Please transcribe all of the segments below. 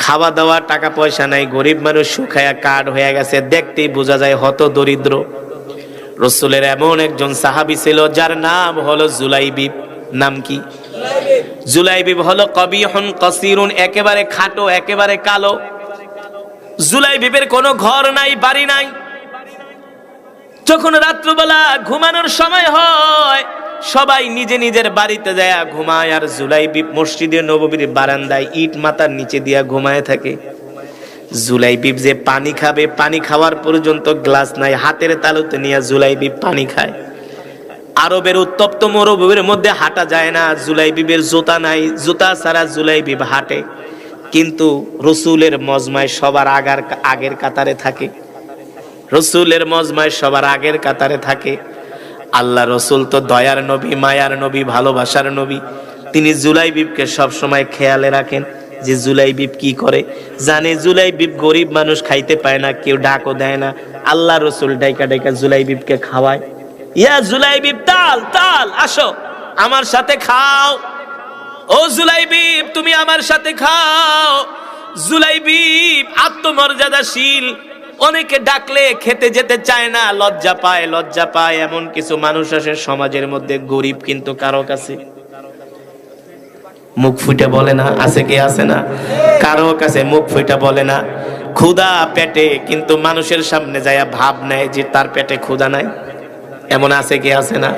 খাওয়া দাওয়া টাকা পয়সা নাই, গরিব মানুষ, শুকায়া কাঠ হয়ে গেছে, দেখতেই বোঝা যায় হত দরিদ্র। রাসূলের এমন একজন সাহাবী ছিল যার নাম হলো জুলাইবিব। নাম কি? জুলাইবিব হলো কবিহুন কসিরুন, একেবারে খাটো, একেবারে কালো। জুলাইবিবের কোনো ঘর নাই, বাড়ি নাই। যখন রাত্রিবেলা ঘুমানোর সময় হয়, সবাই নিজে নিজের বাড়িতে যায় ঘুমায়, আর জুলাইবিব মসজিদে নববীর বারান্দায় ইট মাথার নিচে দিয়া ঘুমায় থাকে। জুলাইবিব যে পানি খাবে, পানি খাওয়ার পর্যন্ত গ্লাস নাই, হাতের তালুতে নিয়ে জুলাইবিব পানি খায়। আরবের উত্তপ্ত মরুভূমির মধ্যে হাঁটা যায় না, জুলাইবিবের জুতা নাই, জুতা ছাড়া জুলাইবিব হাঁটে। কিন্তু রসুলের মজমায় সবার আগের কাতারে থাকে। রসুলের মজমায় সবার আগের কাতারে থাকে। আল্লাহ রসুল তো দয়ার নবী, মায়ার নবী, ভালোবাসার নবী। তিনি জুলাইবিবকে সব সময় খেয়ালে রাখেন যে জুলাইবিব কি করে। জানে জুলাইবিব গরিব মানুষ, খাইতে পায় না, কেউ ডাকও দেয় না। আল্লাহ রসুল ডাইকা ডাইকা জুলাইবিবকে খাওয়ায়। ইয়া জুলাইবিব, তাল তাল, আসো আমার সাথে খাও। ও জুলাইবিব, তুমি আমার সাথে খাও। জুলাইবিব আত্মমর্যাদাশীল, অনেকে ডাকলে খেতে যেতে চায় না, লজ্জা পায়, লজ্জা পায়। এমন কিছু মানুষ আছে সমাজের মধ্যে, গরিব কিন্তু কারো কাছে মুখ ফুটে বলে না। আছে কি? আছে না? কারো কাছে মুখ ফুটে বলে না। ক্ষুধা পেটে, কিন্তু মানুষের সামনে যায় ভাব নেয় যে তার পেটে ক্ষুধা নাই। এমন আছে কি? আছে না?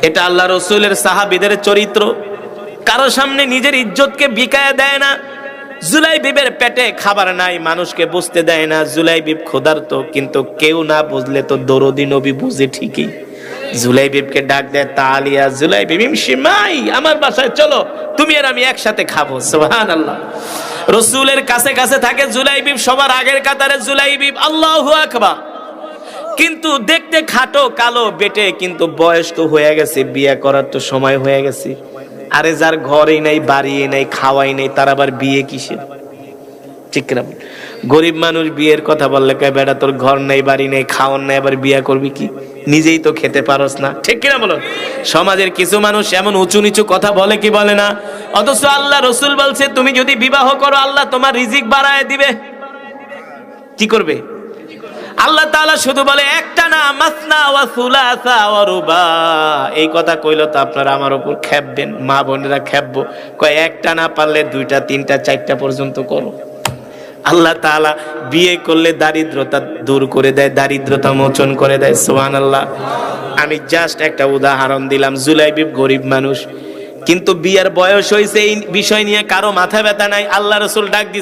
এটা আল্লাহ রসুলের সাহাবীদের চরিত্র। কারো সামনে নিজের ইজ্জতকে বিকায়া দেয় না। জুলাইবিবের পেটে খাবার নাই, মানুষকে বুঝতে দেয় না। জুলাইবিব ক্ষুধার্ত, কিন্তু কেউ না বুঝলে তো দরদি নবী বুঝে ঠিকই। জুলাইবিবকে ডাক দেয়, তালিয়া জুলাইবিব, ইমশিমাই, আমার বাসায় চলো, তুমি আর আমি একসাথে খাবো। সুবহানাল্লাহ। রসুলের কাছে কাছে থাকে জুলাইবিব, সবার আগের কাতারে জুলাইবিব। আল্লাহু আকবার। কিন্তু দেখতে খাটো, কালো, বেটে, কিন্তু বয়স তো হয়ে গেছে, বিয়ে করার তো সময় হয়ে গেছে। আরে যার ঘরই নাই, বাড়ি নাই, খাওয়াই নাই, তার আবার বিয়ে কিসের? ঠিক না? গরিব মানুষ বিয়ের কথা বললে কয়, বেটা তোর ঘর নাই, বাড়ি নাই, খাওয়ান নাই, আবার বিয়ে করবি কি? নিজেই তো খেতে পারস না। ঠিক কিনা বলো? সমাজের কিছু মানুষ এমন উঁচু নিচু কথা বলে কি বলে না? অথচ আল্লাহ রসুল বলছে, তুমি যদি বিবাহ করো, আল্লাহ তোমার রিজিক বাড়ায় দিবে। কি করবে? আল্লাহ তাআলা শুধু বলে একটা না, মাসনা ওয়া সুলাসা ওয়া রুবা। এই কথা কইলো তো আপনারা আমার উপর খেপবেন, মা বোনেরা খেপবো। কয় একটা না পারলে দুইটা, তিনটা, চারটা পর্যন্ত করো। আল্লাহ তাআলা বিয়ে করলে দারিদ্রতা দূর করে দেয়, দারিদ্রতা মোচন করে দেয়। সুবহানাল্লাহ। আমি জাস্ট একটা উদাহরণ দিলাম। জুলাইবিব গরিব মানুষ, কিন্তু বিয়ের বয়স হয়েছে, এই বিষয় নিয়ে কারো মাথা ব্যথা নাই। আল্লাহ রসুল ডাক দি